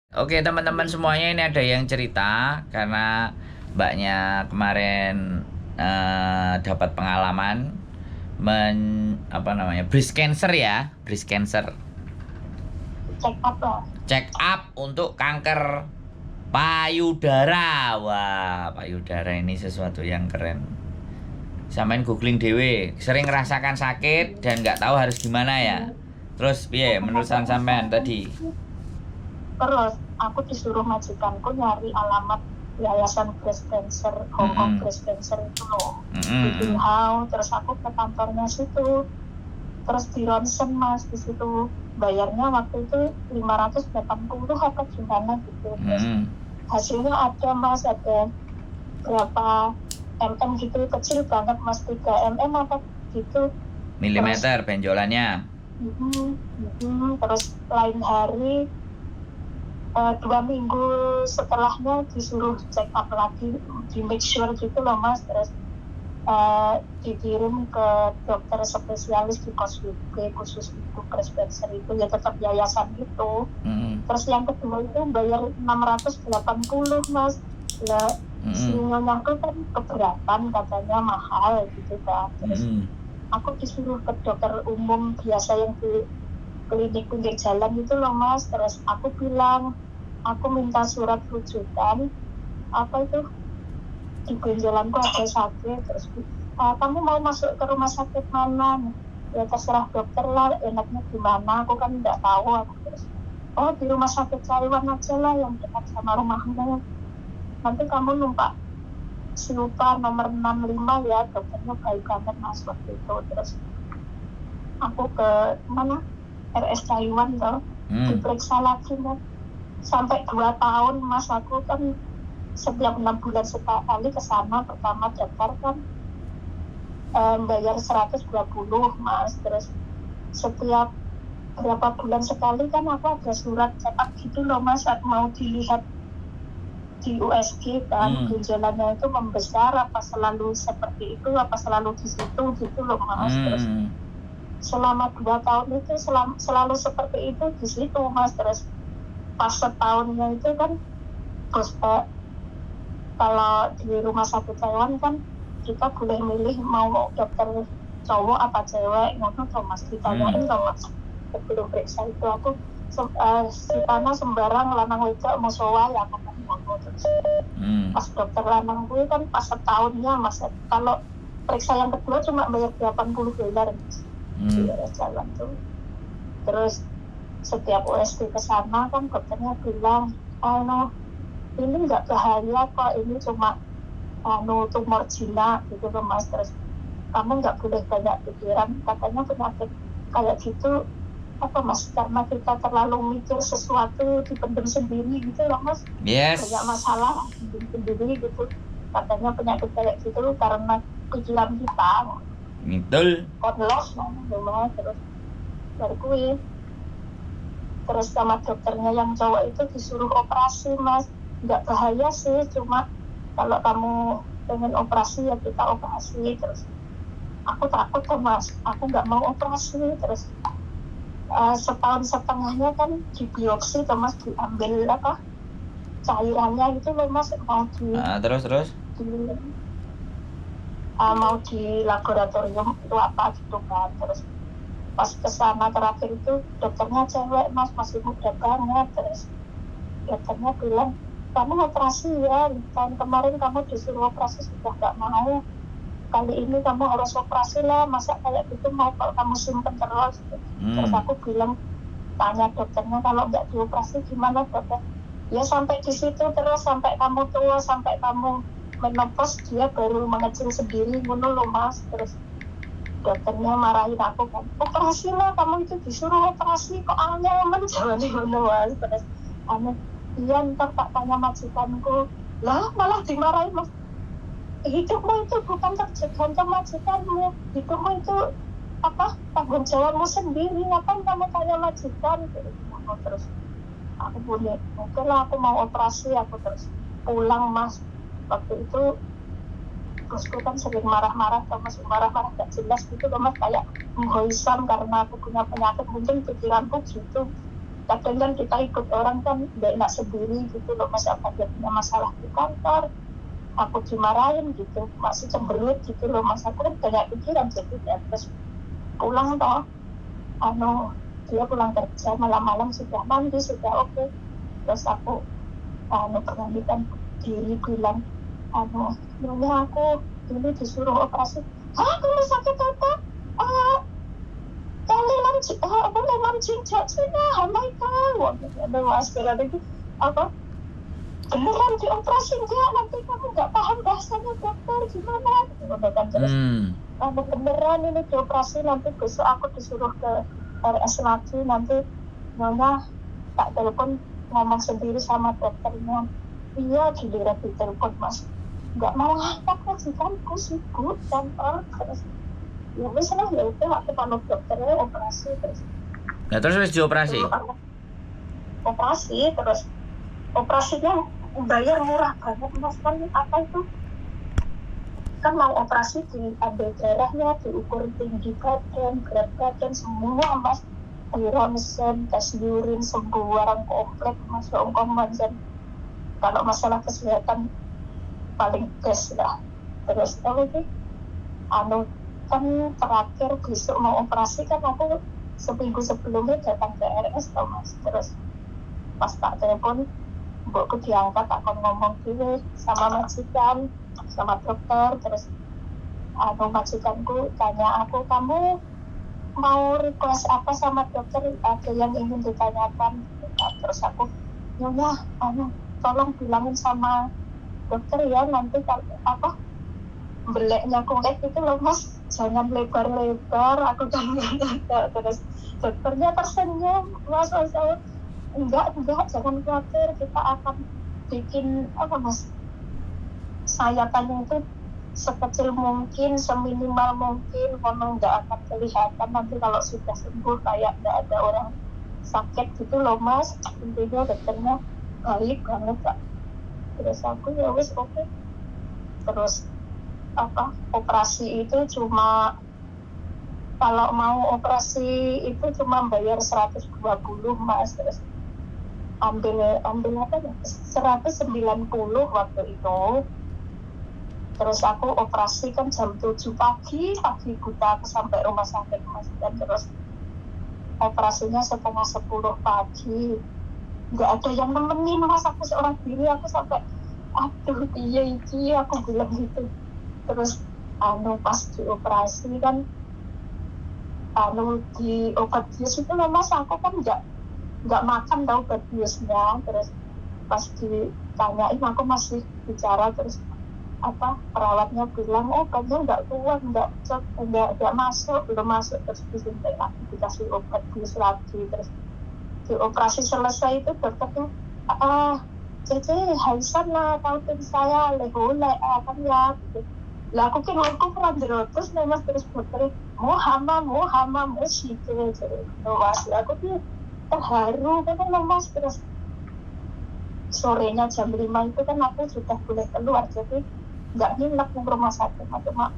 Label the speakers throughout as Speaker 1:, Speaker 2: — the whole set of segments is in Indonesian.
Speaker 1: Oke teman-teman semuanya, ini ada yang cerita karena mbaknya kemarin dapat pengalaman apa namanya, breast cancer ya, breast cancer,
Speaker 2: Check up lah.
Speaker 1: check up untuk kanker payudara. Wah, payudara ini sesuatu yang keren. Samain googling dewe, sering ngerasakan sakit dan nggak tahu harus gimana ya. Terus piye menurut sampean tadi?
Speaker 2: Terus aku disuruh majikanku nyari alamat Yayasan Breast Cancer, Hong Kong
Speaker 1: Mm-mm.
Speaker 2: Breast Cancer itu loh. Di
Speaker 1: Mm-mm.
Speaker 2: Binhao, terus aku ke kantornya situ. Terus di ronsen mas di situ. Bayarnya waktu itu 580 apa gimana gitu. Terus
Speaker 1: Mm-mm.
Speaker 2: hasilnya ada mas, ada berapa gitu, kecil banget mas, 3 apa gitu. Terus
Speaker 1: Milimeter benjolannya.
Speaker 2: terus lain hari 2 minggu setelahnya disuruh check up lagi, di make sure gitu loh mas. Terus dikirim ke dokter spesialis di Koswike khusus itu breast cancer itu, ya tetap yayasan gitu.
Speaker 1: Mm-mm.
Speaker 2: Terus yang kedua itu bayar 680 mas. Lah si
Speaker 1: Mm-mm.
Speaker 2: nyonyaku kan keberatan, katanya mahal gitu kan. Terus
Speaker 1: Mm-mm.
Speaker 2: aku disuruh ke dokter umum biasa yang di klinik pinggir jalan itu loh mas. Terus aku bilang aku minta surat rujukan, apa itu, di benjolanku ada sakit. Terus kamu mau masuk ke rumah sakit mana? Ya terserah dokter lah, enaknya gimana, aku kan nggak tahu. Aku terus, oh di rumah sakit Taiwan aja lah yang dekat sama rumahmu, nanti kamu numpak Silupa nomor 65 ya, dokternya baik banget mas waktu itu. Terus aku ke mana, RS Taiwan tuh,
Speaker 1: Mm.
Speaker 2: diperiksa lagi mas. Sampai 2 tahun mas, aku kan setiap 6 bulan sekali ke sana. Pertama daftar kan bayar 120 mas. Terus setiap berapa bulan sekali kan aku ada surat cetak gitu loh mas, saat mau dilihat di USG kan,
Speaker 1: Mm.
Speaker 2: benjolannya itu membesar apa selalu seperti itu, apa selalu di situ gitu loh mas. Terus
Speaker 1: Mm.
Speaker 2: selama 2 tahun itu selalu seperti itu di situ mas. Terus pas setahunnya itu kan, terus kalau di rumah sakit Taiwan kan kita boleh milih mau dokter cowok apa cewek, ngono tuh mas, ditanyain
Speaker 1: Mm.
Speaker 2: tuh mas sebelum periksa itu. Aku si tanah sembarang lanang wedok musowa ya katanya ngono. Terus
Speaker 1: Mm.
Speaker 2: pas dokter lanang gue kan pas setahunnya mas, kalau periksa yang kedua cuma bayar $80 mas, di
Speaker 1: Mm.
Speaker 2: jalan tuh. Terus setiap USG ke sana kan dokternya bilang, oh no, ini nggak bahaya kok, ini cuma tumor jinak gitu loh mas. Terus kamu nggak boleh banyak pikiran, katanya penyakit kayak gitu apa mas, karena kita terlalu mikir sesuatu dipendam sendiri gitu loh mas, banyak
Speaker 1: Yes.
Speaker 2: masalah dipendam sendiri gitu. Katanya penyakit kayak gitu karena pikiran kita
Speaker 1: Betul.
Speaker 2: konlos mas. Terus berkui, terus sama dokternya yang cowok itu disuruh operasi mas. Nggak bahaya sih, cuma kalau kamu pengen operasi ya kita operasi. Terus aku takut tuh mas, aku nggak mau operasi. Terus setahun setengahnya kan di biopsi tuh mas, diambil apa cairannya itu loh mas, mau
Speaker 1: Terus terus.
Speaker 2: di mau di laboratorium itu apa gitu kan. Terus pas kesana terakhir itu dokternya cewek mas, masih muda banget. Terus dokternya bilang, kamu operasi ya, tahun kemarin kamu disuruh operasi sudah nggak mau, kali ini kamu harus operasi lah, masa kayak gitu mau kalau kamu simpen terus. Terus
Speaker 1: Mm.
Speaker 2: aku bilang, tanya dokternya, kalau nggak dioperasi gimana dokter? Ya sampai di situ terus, sampai kamu tua, sampai kamu menopause dia baru mengecil sendiri ngono loh mas. Terus dokternya marahin aku kan, operasi lah, kamu itu disuruh operasi kok aneh menjalani ngono mas. Terus aneh, iya ntar tak tanya majikanku. Lah malah dimarahin mas, hidupmu itu bukan tergantung majikanmu, hidupmu itu apa, tanggung jawabmu sendiri, ngapain kamu tanya majikan gitu. Terus aku boleh, oke lah aku mau operasi. Aku terus pulang mas. Waktu itu bosku kan sering marah-marah, masih marah-marah gak jelas gitu loh mas, kayak menghoisam karena aku punya penyakit, mungkin pikiranku gitu. kadang kan kita ikut orang kan nggak enak sendiri gitu loh mas, apa dia punya masalah di kantor, aku dimarahin gitu, masih cemberut gitu loh mas, aku kan banyak pikiran jadi ya, terus pulang toh, dia pulang kerja malam-malam sudah mandi sudah oke. Terus aku pergantikan diri bilang nyonya aku ini disuruh operasi. Hah, kamu sakit apa? Lelam cincak Cina, wah ada masker ada itu apa? Beneran dioperasi enggak? Nanti kamu nggak paham bahasanya dokter gimana? Udah kan terus. Beneran ini dioperasi, nanti besok aku disuruh ke RS lagi, nanti nyonya tak telepon ngomong sendiri sama dokternya. Iya giliran ditelepon mas, nggak mau angkat lagi kan, aku sibuk kantor. Terus ya wes lah, ya udah aku panggil dokternya operasi. Terus
Speaker 1: Nah terus wis dioperasi?
Speaker 2: Operasi terus operasinya bayar murah banget mas, kan apa itu kan mau operasi diambil darahnya, diukur tinggi badan, berat badan, semua mas, di ronsen, tes urin, semua komplit mas, dan kalau masalah kesehatan paling best lah. Terus lagi kan terakhir besok mau operasi kan, aku seminggu sebelumnya datang ke RS tau mas. Terus pas tak telepon mbokku diangkat, aku ngomong dulu sama majikan sama dokter. Terus majikanku tanya aku, kamu mau request apa sama dokter, ada yang ingin ditanyakan? Terus aku nyonya tolong bilangin sama dokter ya, nanti apa beleknya kulit itu loh mas, jangan lebar-lebar, aku kan enggak. Terus dokternya tersenyum, mas enggak jangan khawatir, kita akan bikin apa mas, sayatannya itu sekecil mungkin, seminimal mungkin, memang nggak akan kelihatan nanti kalau sudah sembuh, kayak nggak ada orang sakit gitu loh mas. Intinya dokternya baik banget kak. Terus aku ya wis oke. Terus operasi itu cuma, kalau mau operasi itu cuma bayar 120 mas. Terus ambil apa ya, 190 waktu itu. Terus aku operasi kan jam 7 pagi buta aku sampai rumah sakit mas. Dan terus operasinya setengah 10 pagi, nggak ada yang nemenin mas, aku seorang diri, aku sampai aduh iya aku bilang gitu. Terus pas dioperasi kan di obat bius itu mas, aku kan nggak makan tau obat biusnya. Terus pas ditanyain aku masih bicara, terus perawatnya bilang obatnya nggak kuat, nggak masuk, belum masuk. Terus disuntik lagi, dikasih obat bius lagi. Terus dioperasi selesai itu dokternya Cece Haisan lah kautin saya lehole kan ya gitu. Lah aku kan aku pernah terus nih mas. Terus dokternya mau gitu. Terus aku tuh terharu kan mas. Terus sorenya jam 5 itu kan aku sudah boleh keluar, jadi nggak nginep di rumah sakit, cuma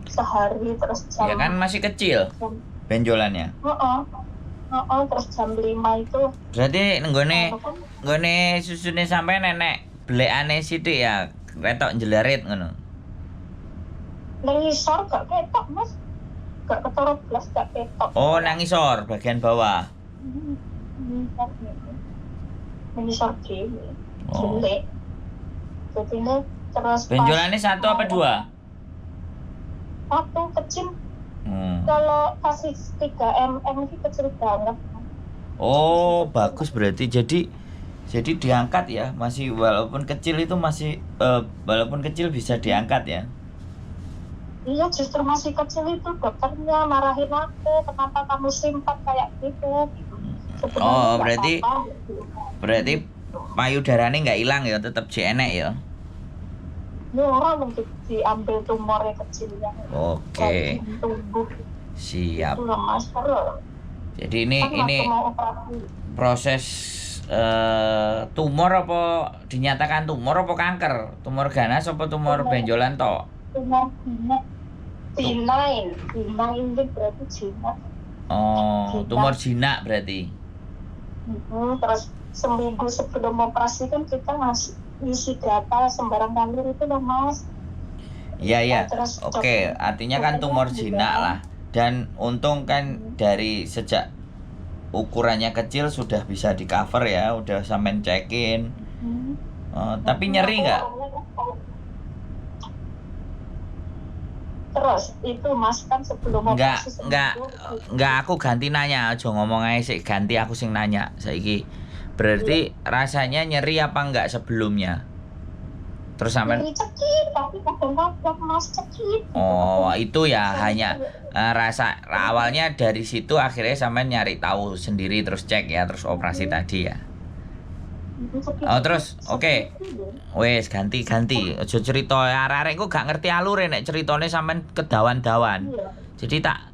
Speaker 2: sehari. Terus jam
Speaker 1: ya kan masih kecil benjolannya.
Speaker 2: Terus jam 5 itu
Speaker 1: berarti nggone susune sampai nenek belekane sithik ya, ketok jelarit ngono.
Speaker 2: Nengisor gak ketok mas, gak ketara blas, gak ketok.
Speaker 1: Oh nangisor bagian bawah.
Speaker 2: Nengisor dhewe jelek. Jadi ini terus
Speaker 1: benjolannya 1 apa 2?
Speaker 2: 1 kecil. Kalau kasih 3 mm itu kecil banget.
Speaker 1: Oh bagus, berarti jadi diangkat ya, masih walaupun kecil itu masih walaupun kecil bisa diangkat ya.
Speaker 2: Iya justru masih kecil itu dokternya marahin aku, kenapa kamu simpan kayak gitu.
Speaker 1: Oh berarti payudaranya nggak hilang ya, tetap enek ya.
Speaker 2: Ya orang mungkin diambil tumornya kecil yang
Speaker 1: Oke.
Speaker 2: tumbuh.
Speaker 1: Siap.
Speaker 2: Itu mas,
Speaker 1: jadi ini
Speaker 2: mau operasi.
Speaker 1: Proses tumor apa dinyatakan tumor apa kanker? Tumor ganas apa tumor benjolan toh?
Speaker 2: Tumor jinak itu berarti jinak.
Speaker 1: Oh, tumor jinak berarti.
Speaker 2: Terus seminggu sebelum operasi kan kita ngisi data sembarang kanker itu loh Mas.
Speaker 1: Iya, iya.
Speaker 2: Terus
Speaker 1: Oke, artinya kan tumor jinak lah. Dan untung kan dari sejak ukurannya kecil sudah bisa di cover ya, udah sampean cekin. Tapi nyeri nggak?
Speaker 2: Terus itu Mas kan sebelum
Speaker 1: Enggak,
Speaker 2: operasi
Speaker 1: enggak, aku ganti nanya, aja ngomong aja sih, ganti aku sing nanya saiki. Berarti rasanya nyeri apa enggak sebelumnya? Terus sampean
Speaker 2: nyeri cekit, tapi kadang-kadang Mas cekit.
Speaker 1: oh, itu ya hanya rasa awalnya dari situ akhirnya sampean nyari tahu sendiri terus cek ya, terus operasi tadi ya. Oh, terus oke. Wes ganti. Aja cerita arek-arek kok gak ngerti alure nek ceritane sampean kedawan-dawan. Jadi tak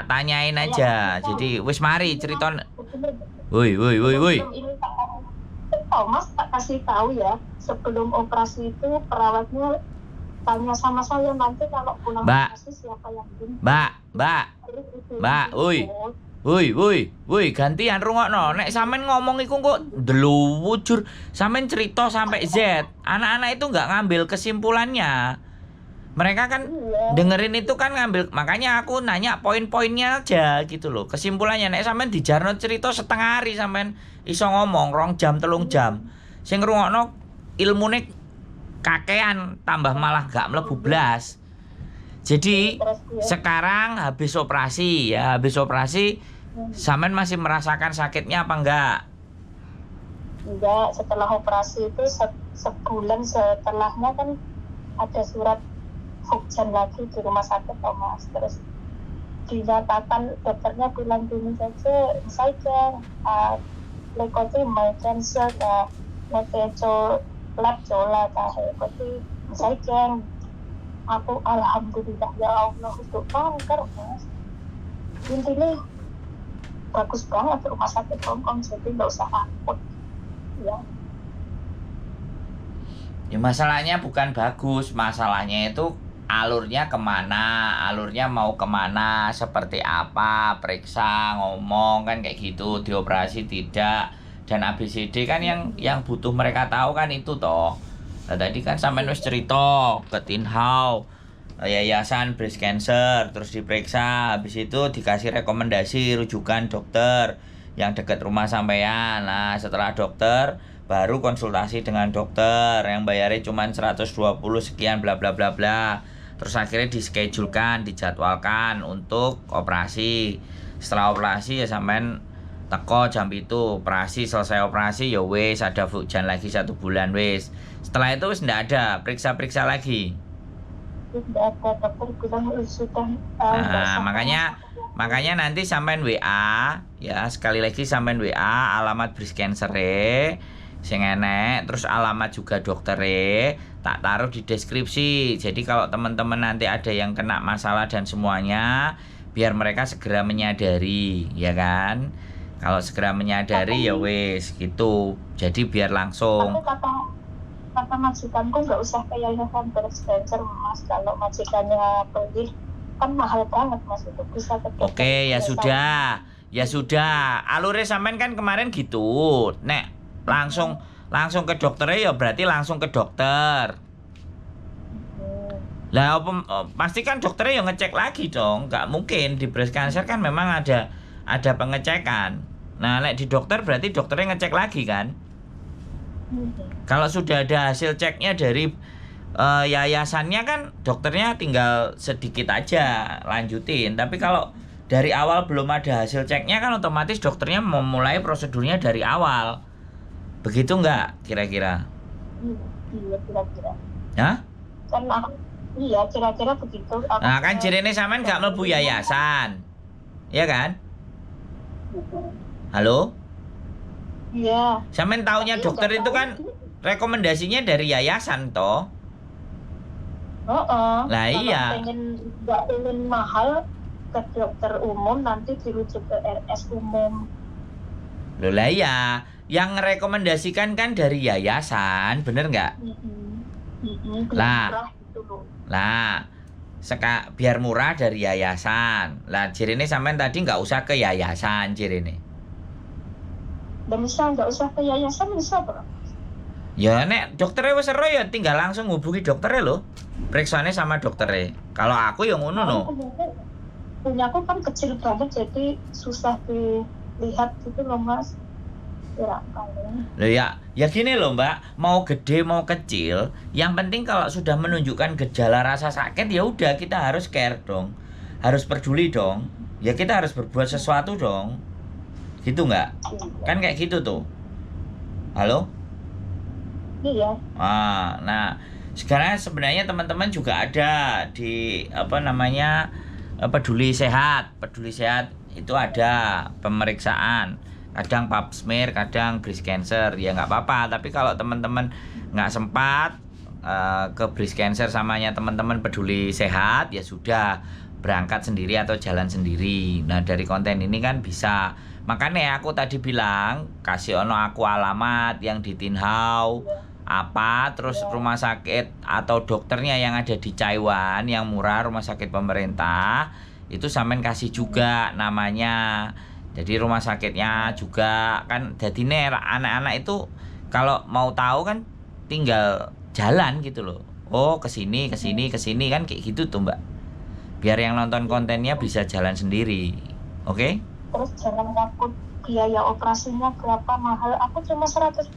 Speaker 1: tanyain aja. Jadi wis mari cerita. Woi.
Speaker 2: Oh, Mas tak kasih tahu ya, sebelum operasi itu perawatnya tanya sama saya nanti kalau pulang operasi siapa yang bimbing.
Speaker 1: Mbak, woi, gantian rungokno. Nek sampean ngomong iku kok ndeluwujur, sampean cerita sampai Z. Anak-anak itu nggak ngambil kesimpulannya. Mereka kan dengerin itu kan ngambil, makanya aku nanya poin-poinnya aja gitu loh. Kesimpulannya nek sampean dijarno cerita setengah hari sampean iso ngomong 2 jam 3 jam. Sing ngrungokno ilmune kakean tambah malah gak mlebu blas. Jadi sekarang habis operasi sampean masih merasakan sakitnya apa enggak?
Speaker 2: Enggak, setelah operasi itu sebulan setelahnya kan ada surat hujan lagi di rumah sakit Mas. Terus dinyatakan dokternya bilang gini saja leukemia cancer netejo lab jola koti saja. Aku alhamdulillah ya Allah untuk kanker Mas. Intinya bagus banget rumah sakit Hongkong, jadi nggak usah takut ya.
Speaker 1: Ya masalahnya bukan bagus, masalahnya itu alurnya kemana, alurnya mau kemana, seperti apa, periksa, ngomong kan kayak gitu, dioperasi tidak, dan ABCD kan yang butuh mereka tahu kan itu toh. Nah, tadi kan sampean wis cerita ke Tinhau Yayasan Breast Cancer, terus diperiksa, habis itu dikasih rekomendasi rujukan dokter yang dekat rumah sampean. Nah, setelah dokter baru konsultasi dengan dokter yang bayarnya cuma 120 sekian bla bla bla bla. Terus akhirnya dischedulekan, dijadwalkan untuk operasi. Setelah operasi ya sampean teko jam itu operasi, selesai operasi ya wes ada hujan lagi 1 bulan wes. Setelah itu wes ndak ada periksa lagi.
Speaker 2: Tidak ada, dokter bilang sudah.
Speaker 1: Nah, makanya nanti sampean WA ya, sekali lagi sampean WA alamat breast cancer sing enek, terus alamat juga dokter tak taruh di deskripsi. Jadi kalau teman-teman nanti ada yang kena masalah dan semuanya, biar mereka segera menyadari, ya kan? Kalau segera menyadari ya wes gitu. Jadi biar langsung.
Speaker 2: Kata majikanku nggak usah ke yayasan breast cancer Mas, kalau majikannya pergi kan mahal banget Mas, itu bisa ke dokter.
Speaker 1: Oke, ya sudah. Alure sampean kan kemarin gitu. Nek langsung ke dokternya ya berarti langsung ke dokter. Lah pasti kan dokternya yang ngecek lagi dong. Nggak mungkin di breast cancer kan memang ada pengecekan. Nah, nek di dokter berarti dokternya ngecek lagi kan. Kalau sudah ada hasil ceknya dari yayasannya kan dokternya tinggal sedikit aja lanjutin. Tapi kalau dari awal belum ada hasil ceknya kan otomatis dokternya memulai prosedurnya dari awal. Begitu nggak kira-kira?
Speaker 2: Iya, kira-kira.
Speaker 1: Hah?
Speaker 2: Kan iya, kira-kira begitu.
Speaker 1: Nah, kan jirene sampean nggak mlebu yayasan. Iya kan? Halo?
Speaker 2: Iya.
Speaker 1: Sampean taunya dokter itu kan rekomendasinya dari yayasan toh. Lah iya.
Speaker 2: Nggak pengen mahal ke dokter umum, nanti dirujuk ke RS umum.
Speaker 1: Loh lah iya, yang merekomendasikan kan dari yayasan, bener nggak? Lah, biar murah dari yayasan. Lah jirene sampean tadi nggak usah ke yayasan jirene.
Speaker 2: dan bisa nggak usah ke yayasan bisa bro.
Speaker 1: Ya nek dokternya wis ero ya tinggal langsung hubungi dokternya lho. Periksane sama dokternya. Kalau aku yang ngono no.
Speaker 2: Punya aku kan kecil banget jadi susah dilihat gitu loh mas. Ya kali.
Speaker 1: Loh ya gini loh Mbak, mau gede mau kecil, yang penting kalau sudah menunjukkan gejala rasa sakit ya udah kita harus care dong. Harus peduli dong. Ya kita harus berbuat sesuatu dong. Gitu nggak? Kan kayak gitu tuh. Halo?
Speaker 2: Iya.
Speaker 1: Nah, sekarang sebenarnya teman-teman juga ada di apa namanya peduli sehat itu ada pemeriksaan, kadang pap smear, kadang breast cancer, ya nggak apa-apa. Tapi kalau teman-teman nggak sempat ke breast cancer samanya teman-teman peduli sehat, ya sudah berangkat sendiri atau jalan sendiri. Nah dari konten ini kan bisa, makanya aku tadi bilang kasih ono aku alamat yang di Tinhau apa, terus rumah sakit atau dokternya yang ada di Taiwan yang murah, rumah sakit pemerintah itu sampean kasih juga namanya. Jadi rumah sakitnya juga kan, jadi nih anak-anak itu kalau mau tahu kan tinggal jalan gitu loh. Oh kesini kan kayak gitu tuh Mbak. Biar yang nonton kontennya bisa jalan sendiri. Oke?
Speaker 2: Terus jangan takut biaya operasinya berapa mahal. Aku cuma 120.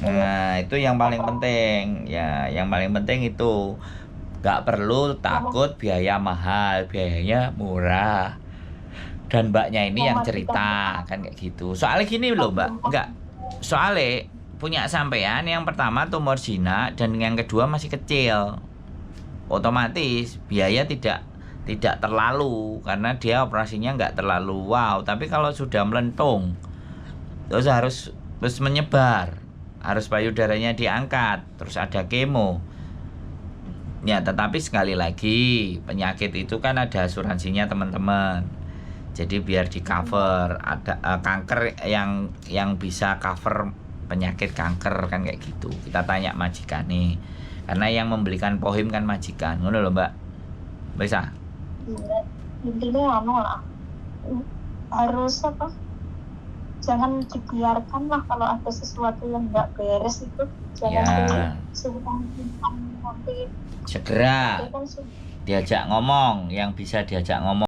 Speaker 1: Nah, itu yang paling penting. Ya, yang paling penting itu nggak perlu takut biaya mahal, biayanya murah. Dan mbaknya ini yang cerita kan kayak gitu. Soalnya gini loh Mbak, nggak. Soalnya punya sampean yang pertama tumor jinak dan yang kedua masih kecil. Otomatis biaya tidak terlalu karena dia operasinya nggak terlalu wow. Tapi kalau sudah melentung terus harus menyebar, harus payudaranya diangkat, terus ada kemo ya. Tetapi sekali lagi penyakit itu kan ada asuransinya teman-teman, jadi biar di cover. Ada kanker yang bisa cover penyakit kanker kan kayak gitu. Kita tanya majikan nih, karena yang membelikan pohim kan majikan, ngono loh Mbak. Bisa?
Speaker 2: Intinya lah, harus apa? Jangan dibiarkan lah kalau ada sesuatu yang nggak beres itu, jangan
Speaker 1: segera diajak ngomong, yang bisa diajak ngomong.